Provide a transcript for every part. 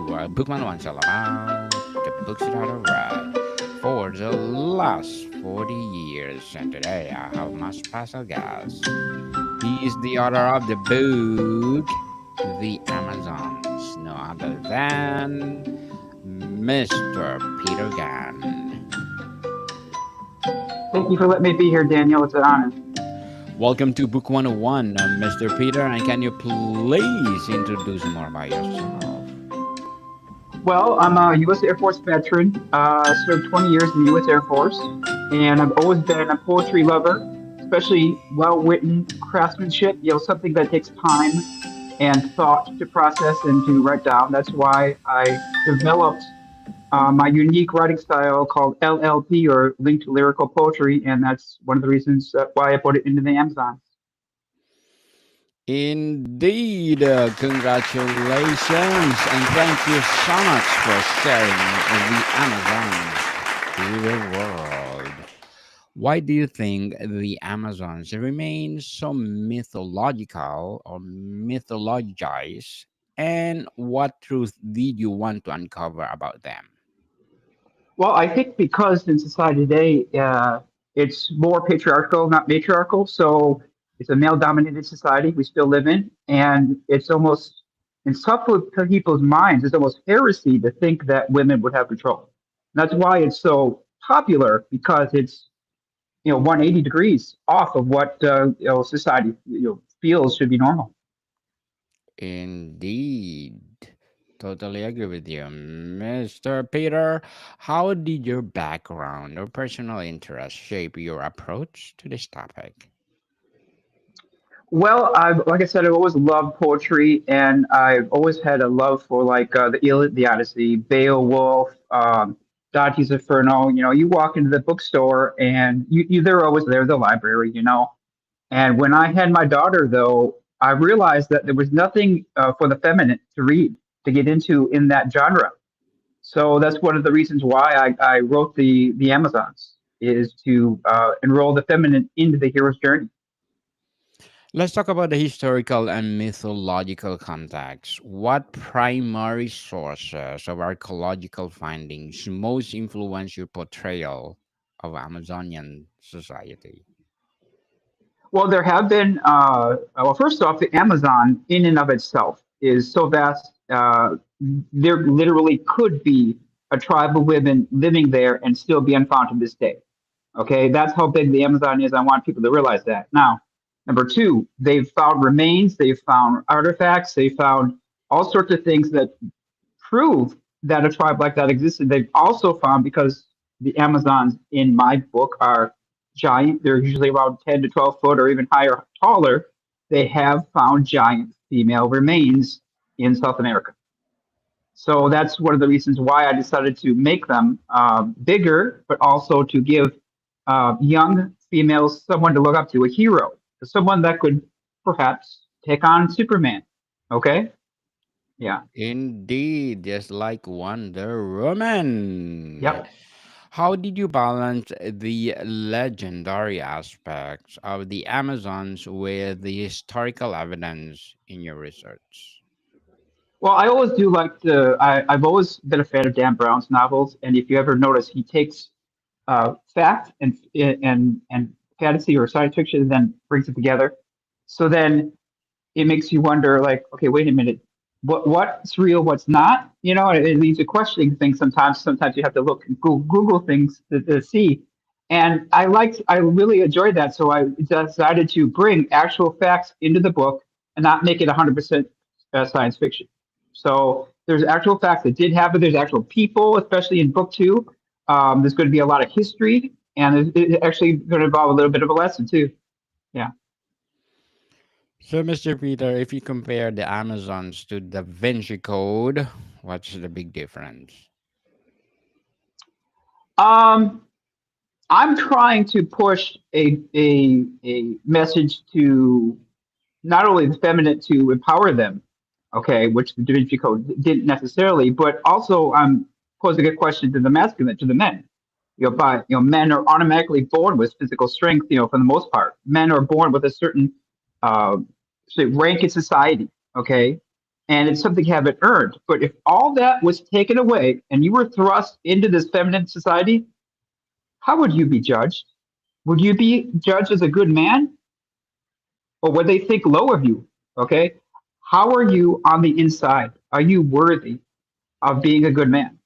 Book 101's all about the books that I read for the last 40 years. And today I have my special guest. He is the author of the book, The Amazons, no other than Mr. Peter Gunn. Thank you for letting me be here, Daniel. It's an honor. Welcome to Book 101, Mr. Peter, and can you please introduce more about yourself? Well, I'm a U.S. Air Force veteran. I served 20 years in the U.S. Air Force, and I've always been a poetry lover, especially well-written craftsmanship, something that takes time and thought to process and to write down. That's why I developed my unique writing style called LLP, or Linked Lyrical Poetry, and that's one of the reasons why I put it into the Amazon. Indeed, congratulations, and thank you so much for sharing the Amazons to the world. Why do you think the Amazons remain so mythological or mythologized, and what truth did you want to uncover about them? Well, I think because in society today, it's more patriarchal, not matriarchal. So it's a male-dominated society we still live in, and it's almost in some people's minds, it's almost heresy to think that women would have control. And that's why it's so popular, because it's 180 degrees off of what society feels should be normal. Indeed. Totally agree with you. Mr. Peter, how did your background or personal interest shape your approach to this topic? Well, like I said, I've always loved poetry, and I've always had a love for like the Iliad, the Odyssey, Beowulf, Dante's Inferno. You walk into the bookstore, and they're always there, the library. And when I had my daughter, though, I realized that there was nothing for the feminine to read, to get into in that genre. So that's one of the reasons why I wrote the Amazons, is to enroll the feminine into the hero's journey. Let's talk about the historical and mythological context. What primary sources of archaeological findings most influence your portrayal of Amazonian society? Well, there have been, first off, the Amazon in and of itself is so vast. There literally could be a tribe of women living there and still be unfound to this day. Okay, that's how big the Amazon is. I want people to realize that. Now, number two, they've found remains, they've found artifacts, they found all sorts of things that prove that a tribe like that existed. They've also found, because the Amazons in my book are giant, they're usually around 10 to 12 foot or even higher, taller. They have found giant female remains in South America. So that's one of the reasons why I decided to make them bigger, but also to give young females someone to look up to, a hero, someone that could perhaps take on Superman. Okay? Yeah. Indeed, just like Wonder Woman. Yep. How did you balance the legendary aspects of the Amazons with the historical evidence in your research? Well, I always do like I've always been a fan of Dan Brown's novels, and if you ever notice, he takes fact and fantasy or science fiction, and then brings it together. So then it makes you wonder, like, okay, wait a minute, what's real, what's not? It leaves you questioning things sometimes. Sometimes you have to look and Google things to see. And I really enjoyed that. So I decided to bring actual facts into the book and not make it 100% science fiction. So there's actual facts that did happen. There's actual people, especially in book two. There's going to be a lot of history, and it's actually going to involve a little bit of a lesson too. Yeah. So, Mr. Peter, if you compare the Amazons to Da Vinci Code, what's the big difference? Um, I'm trying to push a message to not only the feminine, to empower them, okay, which the Da Vinci Code didn't necessarily, but also I'm posing a question to the masculine, to the men. Men are automatically born with physical strength, for the most part. Men are born with a certain uh, say rank in society, okay? and it's something you haven't earned. But if all that was taken away and you were thrust into this feminine society, how would you be judged? Would you be judged as a good man, or would they think low of you? Okay. How are you on the inside? Are you worthy of being a good man?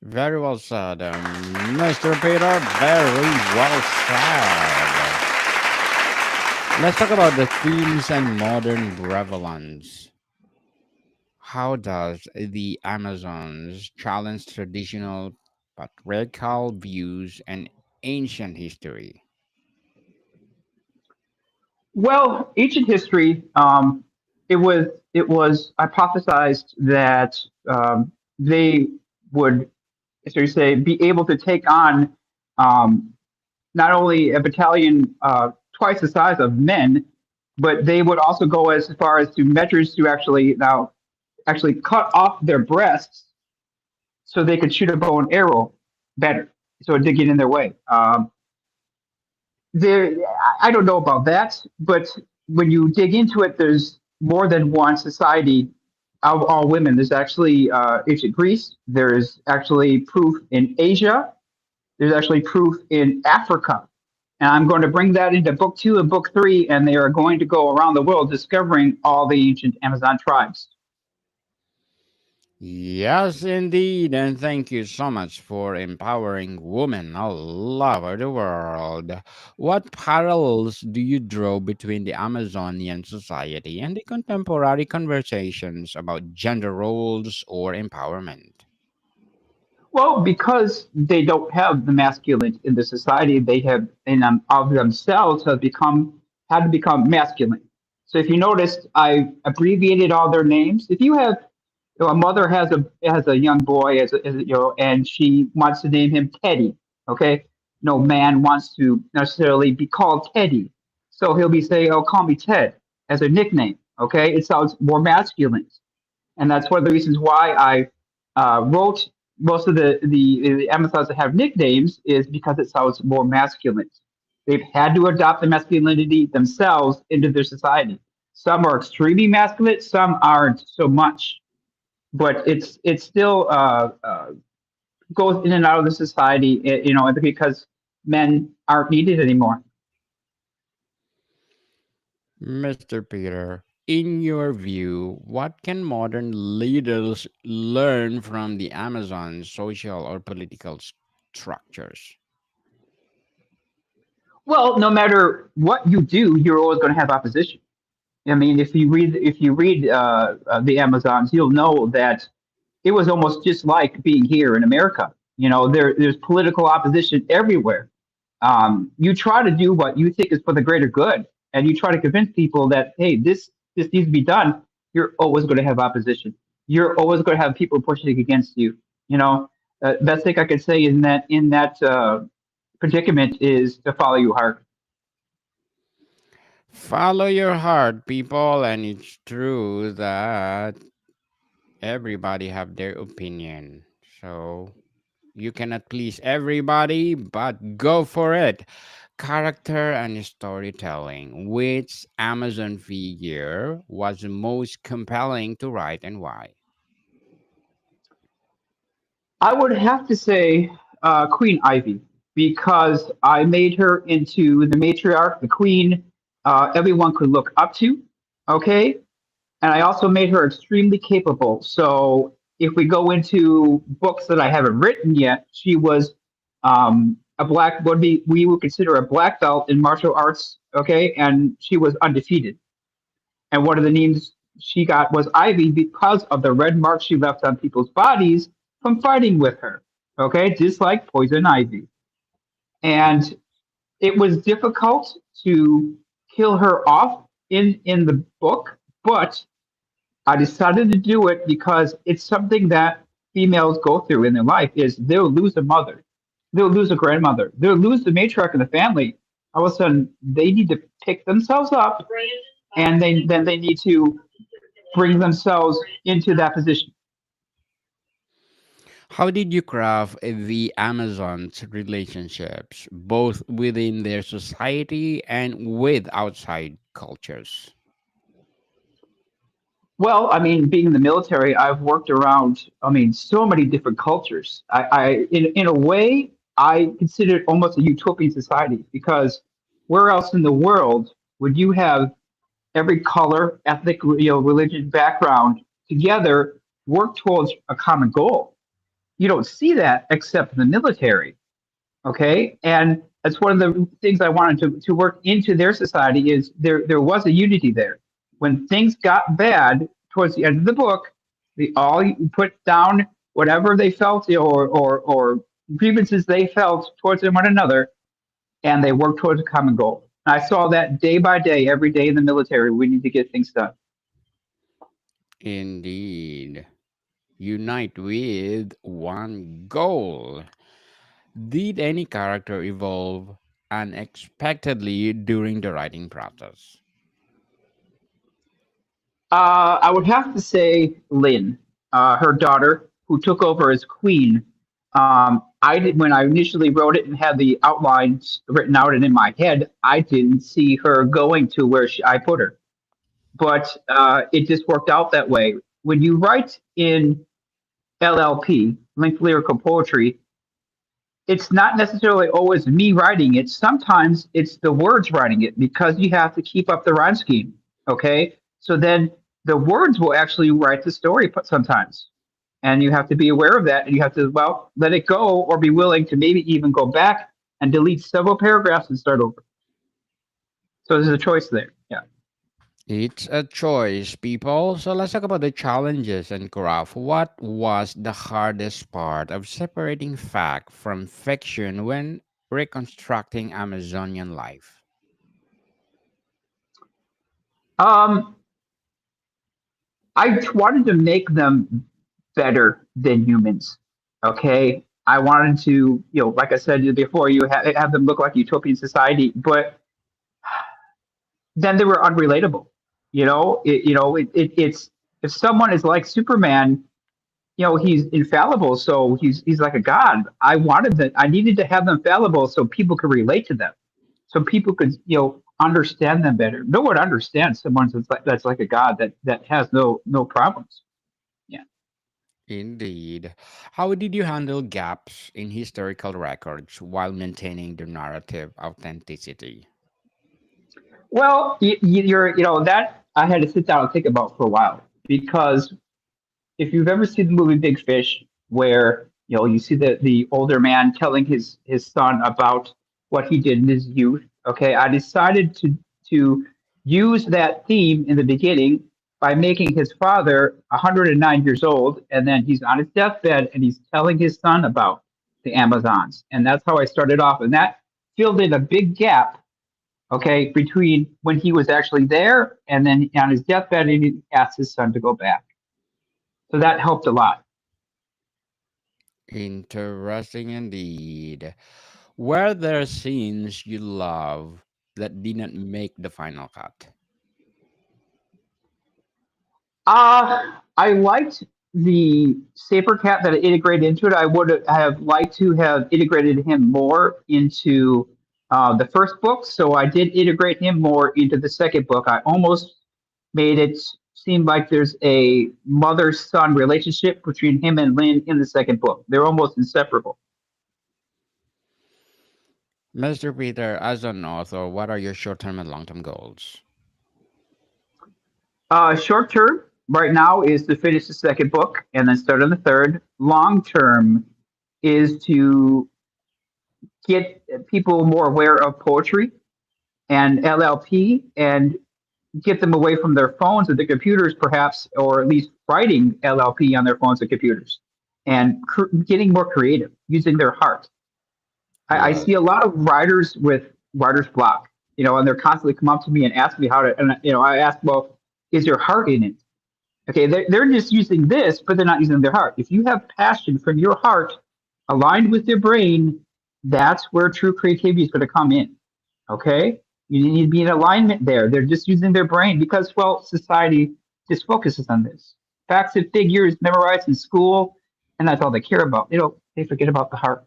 Very well said, Mr. Peter. Very well said. Let's talk about the themes and modern prevalence. How does the Amazons challenge traditional patriarchal views and ancient history? Well, ancient history, it was hypothesized that they would, so you say, be able to take on um, not only a battalion twice the size of men, but they would also go as far as to measures to actually cut off their breasts so they could shoot a bow and arrow better, so it did get in their way. There, I don't know about that, but when you dig into it, there's more than one society of all women. There's actually ancient Greece. There's actually proof in Asia. There's actually proof in Africa. And I'm going to bring that into book two and book three, and they are going to go around the world discovering all the ancient Amazon tribes. Yes, indeed, and thank you so much for empowering women all over the world. What parallels do you draw between the Amazonian society and the contemporary conversations about gender roles or empowerment? Well, because they don't have the masculine in the society, they have in of themselves have become had to become masculine. So if you noticed, I abbreviated all their names. If you have, a mother has a young boy and she wants to name him Teddy. Okay, no man wants to necessarily be called Teddy, so he'll be saying, "Oh, call me Ted" as a nickname. Okay, it sounds more masculine, and that's one of the reasons why I wrote most of the Amazons that have nicknames is because it sounds more masculine. They've had to adopt the masculinity themselves into their society. Some are extremely masculine, some aren't so much, but it still goes in and out of the society, because men aren't needed anymore. Mr. Peter, in your view, what can modern leaders learn from the Amazon social or political structures? Well, no matter what you do, you're always going to have opposition. I mean, if you read the Amazons, you'll know that it was almost just like being here in America. There's political opposition everywhere. You try to do what you think is for the greater good, and you try to convince people that hey, this needs to be done. You're always going to have opposition. You're always going to have people pushing against you. Best thing I could say in that predicament is to follow your heart. Follow your heart, people, and it's true that everybody have their opinion. So you cannot please everybody, but go for it. Character and storytelling. Which Amazon figure was the most compelling to write and why? I would have to say Queen Ivy because I made her into the matriarch, the queen everyone could look up to. Okay. And I also made her extremely capable. So if we go into books that I haven't written yet, she was a black, what we would consider a black belt in martial arts. Okay. And she was undefeated. And one of the names she got was Ivy because of the red marks she left on people's bodies from fighting with her. Okay, just like poison ivy. And it was difficult to kill her off in the book, but I decided to do it because it's something that females go through in their life is they'll lose a mother, they'll lose a grandmother, they'll lose the matriarch of the family. All of a sudden they need to pick themselves up and they need to bring themselves into that position. How did you craft the Amazons' relationships, both within their society and with outside cultures? Well, I mean, being in the military, I've worked around, I mean, so many different cultures. In a way, I consider it almost a utopian society because where else in the world would you have every color, ethnic, religion, background together work towards a common goal? You don't see that except in the military. Okay, and that's one of the things I wanted to work into their society is there was a unity there. When things got bad towards the end of the book, they all put down whatever they felt, or grievances they felt towards one another, and they worked towards a common goal. And I saw that day by day, every day in the military. We need to get things done. Indeed. Unite with one goal. Did any character evolve unexpectedly during the writing process? I would have to say Lynn, her daughter, who took over as queen. I did when I initially wrote it and had the outlines written out and in my head. I didn't see her going to where I put her, but it just worked out that way. When you write in LLP, linked lyrical poetry, it's not necessarily always me writing it. Sometimes it's the words writing it because you have to keep up the rhyme scheme. Okay. So then the words will actually write the story sometimes. And you have to be aware of that. And you have to, well, let it go or be willing to maybe even go back and delete several paragraphs and start over. So there's a choice there. Yeah. It's a choice, people. So let's talk about the challenges and craft. What was the hardest part of separating fact from fiction when reconstructing Amazonian life? Um, I wanted to make them better than humans. Okay. I wanted to, like I said before, you have them look like utopian society, but then they were unrelatable. It's if someone is like Superman, he's infallible, so he's like a god. I needed to have them fallible so people could relate to them, so people could understand them better. No one understands someone that's like a god that has no problems. Yeah. Indeed. How did you handle gaps in historical records while maintaining the narrative authenticity? Well, that I had to sit down and think about for a while because if you've ever seen the movie Big Fish, where you see the older man telling his son about what he did in his youth. Okay, I decided to use that theme in the beginning by making his father 109 years old, and then he's on his deathbed and he's telling his son about the Amazons, and that's how I started off, and that filled in a big gap. Okay, between when he was actually there and then on his deathbed, and he asked his son to go back. So that helped a lot. Interesting indeed. Were there scenes you love that didn't make the final cut? I liked the saber cat that it integrated into it. I would have liked to have integrated him more into the first book, so I did integrate him more into the second book. I almost made it seem like there's a mother-son relationship between him and Lynn in the second book. They're almost inseparable. Mr. Peter, as an author, what are your short term and long term goals? Short term right now is to finish the second book and then start on the third. Long term is to get people more aware of poetry and LLP and get them away from their phones or their computers, perhaps, or at least writing LLP on their phones and computers and getting more creative using their heart. I Love. see a lot of writers with writer's block, and they're constantly come up to me and ask me how to, and I ask, well, is your heart in it? Okay, they're just using this, but they're not using their heart. If you have passion from your heart aligned with your brain, that's where true creativity is going to come in. Okay, you need to be in alignment there. They're just using their brain because, well, society just focuses on this. Facts and figures memorized in school, and that's all they care about. They forget about the heart.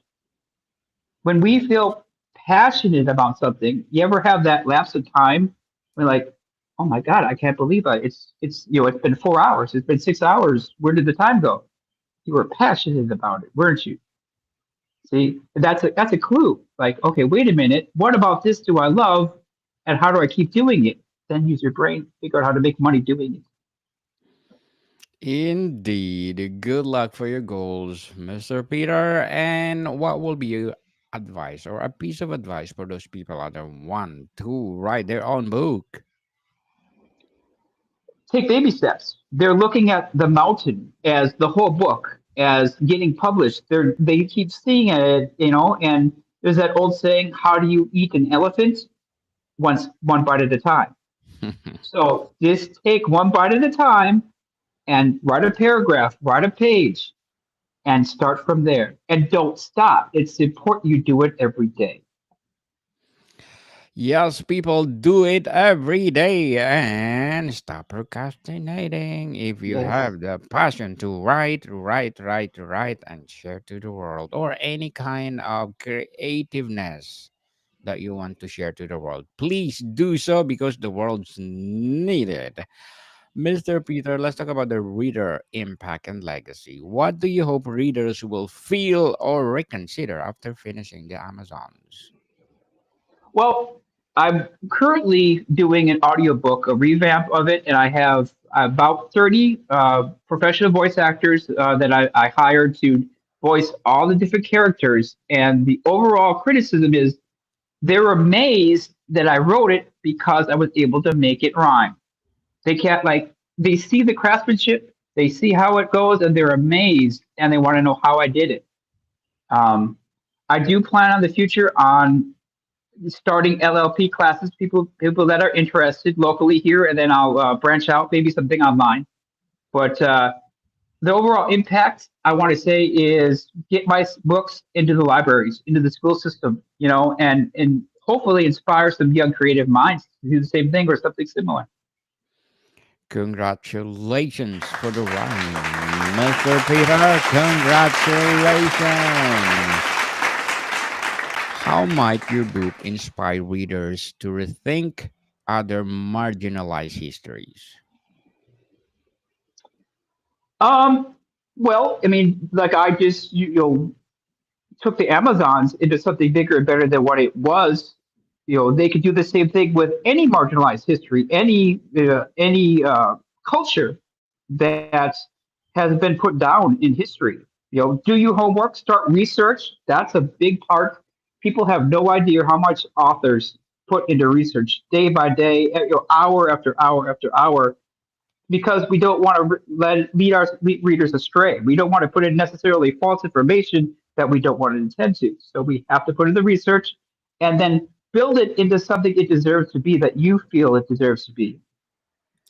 When we feel passionate about something, you ever have that lapse of time? We're like, oh my God, I can't believe it. It's it's been 4 hours. It's been 6 hours. Where did the time go? You were passionate about it, weren't you? See, that's a clue. Like, okay, wait a minute. What about this do I love, and how do I keep doing it? Then use your brain, figure out how to make money doing it. Indeed. Good luck for your goals, Mr. Peter. And what will be your advice or a piece of advice for those people out there want to write their own book? Take baby steps. They're looking at the mountain as the whole book as getting published. They keep seeing it, and there's that old saying, how do you eat an elephant? One bite at a time. So just take one bite at a time and write a paragraph, write a page, and start from there. And don't stop. It's important you do it every day. Yes, people do it every day and stop procrastinating. If you Yes. have the passion to write, and share to the world, or any kind of creativeness that you want to share to the world, please do so because the world's needed. Mr. Peter, let's talk about the reader impact and legacy. What do you hope readers will feel or reconsider after finishing the Amazons? Well, I'm currently doing an audiobook, a revamp of it, and I have about 30 professional voice actors that I hired to voice all the different characters. And the overall criticism is they're amazed that I wrote it because I was able to make it rhyme. They can't, like, they see the craftsmanship, they see how it goes, and they're amazed, and they want to know how I did it. Um, I do plan on the future on starting LLP classes, people that are interested locally here, and then I'll branch out maybe something online. But the overall impact I want to say is get my books into the libraries, into the school system, and hopefully inspire some young creative minds to do the same thing or something similar. Congratulations for the wine, Mr. Peter. Congratulations. How might your book inspire readers to rethink other marginalized histories? Um, well, I mean, like I just took the Amazons into something bigger and better than what it was. They could do the same thing with any marginalized history, any culture that has been put down in history. Do your homework, start research. That's a big part. People have no idea how much authors put into research day by day, hour after hour after hour, because we don't want to lead our readers astray. We don't want to put in necessarily false information that we don't want to intend to. So we have to put in the research and then build it into something it deserves to be that you feel it deserves to be.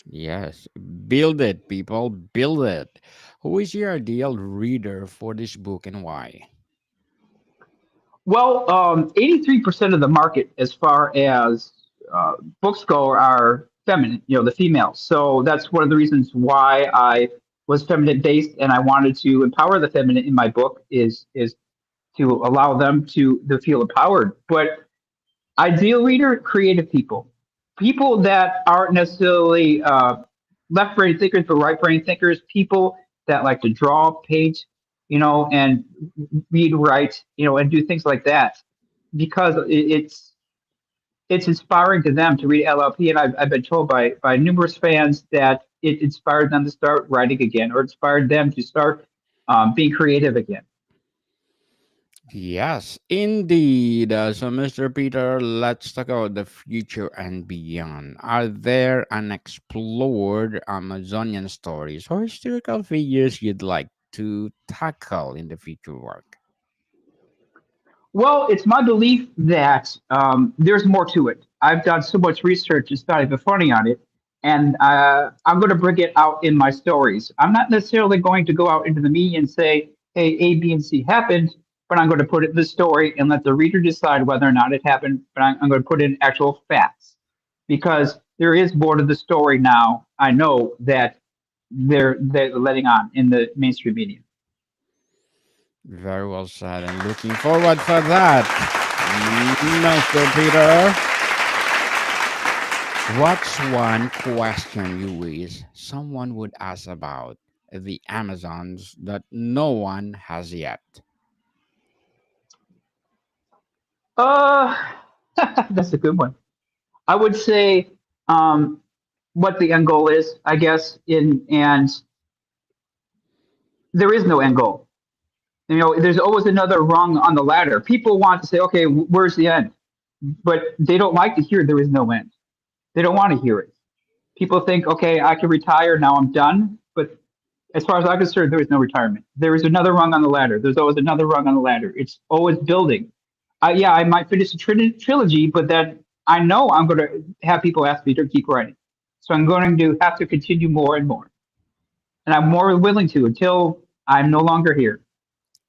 Yes, build it, people, build it. Who is your ideal reader for this book and why? Well, 83% of the market, as far as books go, are feminine, the females. So that's one of the reasons why I was feminine based and I wanted to empower the feminine in my book is to allow them to feel empowered. But ideal reader, creative people that aren't necessarily left brain thinkers, but right brain thinkers, people that like to draw, paint, and read, write, and do things like that, because it's inspiring to them to read LLP. And I've been told by numerous fans that it inspired them to start writing again, or inspired them to start being creative again. Yes, indeed. So, Mr. Peter, let's talk about the future and beyond. Are there unexplored Amazonian stories or historical figures you'd like to tackle in the future work? Well, it's my belief that there's more to it. I've done so much research, it's not even funny on it, and I'm going to bring it out in my stories. I'm not necessarily going to go out into the media and say, hey, A, B, and C happened, but I'm going to put it in the story and let the reader decide whether or not it happened, but I'm going to put in actual facts because there is more to the story now. I know that they're letting on in the mainstream media. Very well said, and looking forward for that, Mr. Peter. What's one question you wish someone would ask about the Amazons that no one has yet? Uh, that's a good one. I would say what the end goal is, I guess, and there is no end goal. You know, there's always another rung on the ladder. People want to say, okay, where's the end? But they don't like to hear there is no end. They don't want to hear it. People think, okay, I can retire now, I'm done. But as far as I'm concerned, there is no retirement. There is another rung on the ladder. There's always another rung on the ladder. It's always building. Yeah, I might finish a trilogy, but then I know I'm going to have people ask me to keep writing. So I'm going to have to continue more and more. And I'm more willing to until I'm no longer here.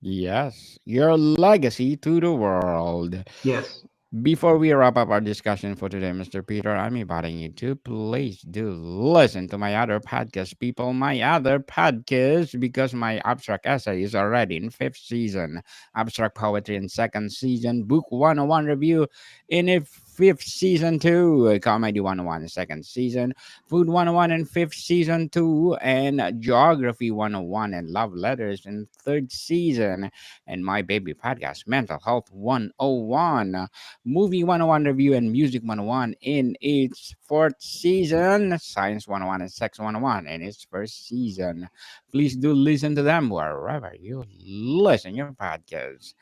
Yes, your legacy to the world. Yes. Before we wrap up our discussion for today, Mr. Peter, I'm inviting you to please do listen to my other podcast, people. My other podcast, because my abstract essay is already in fifth season, abstract poetry in second season, book 101 review in a fifth season two, comedy 101 in second season, food 101 in fifth season two, and geography 101 and love letters in third season, and my baby podcast, mental health 101. Movie 101 review and Music 101 in its fourth season, Science 101 and Sex 101 in its first season. Please do listen to them wherever you listen your podcasts.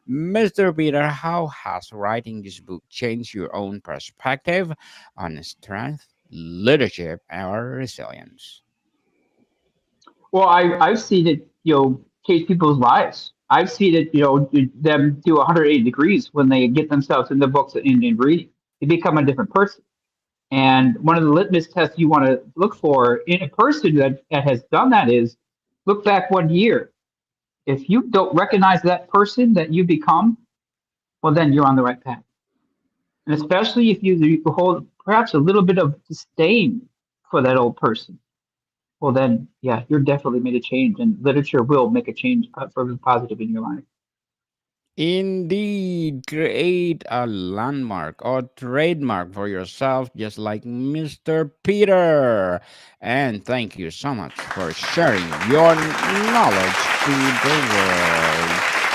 Mr. Peter, how has writing this book changed your own perspective on strength, leadership, or resilience? Well, I've seen it, change people's lives. I've seen it, them do 180 degrees when they get themselves in the books and reading. They become a different person. And one of the litmus tests you want to look for in a person that has done that is look back 1 year. If you don't recognize that person that you become, well, then you're on the right path. And especially if you hold perhaps a little bit of disdain for that old person, well, then, yeah, you're definitely made a change, and literature will make a change for the positive in your life. Indeed, create a landmark or trademark for yourself, just like Mr. Peter. And thank you so much for sharing your knowledge to the world.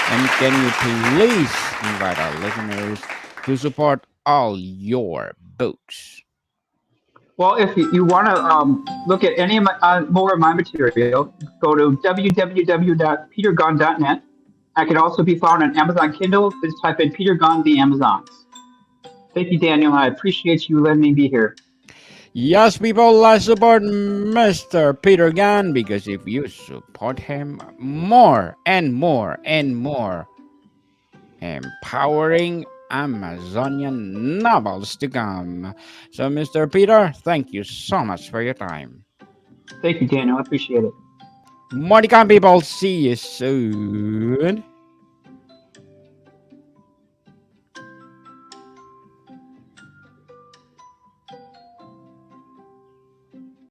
And can you please invite our listeners to support all your books? Well, if you want to look at any of more of my material, go to www.petergunn.net. I can also be found on Amazon Kindle. Just type in Peter Gunn, the Amazons. Thank you, Daniel. I appreciate you letting me be here. Yes, people, let's support Mr. Peter Gunn because if you support him more and more and more, empowering Amazonian novels to come. So, Mr. Peter, thank you so much for your time. Thank you, Daniel. I appreciate it. More to come, people. See you soon.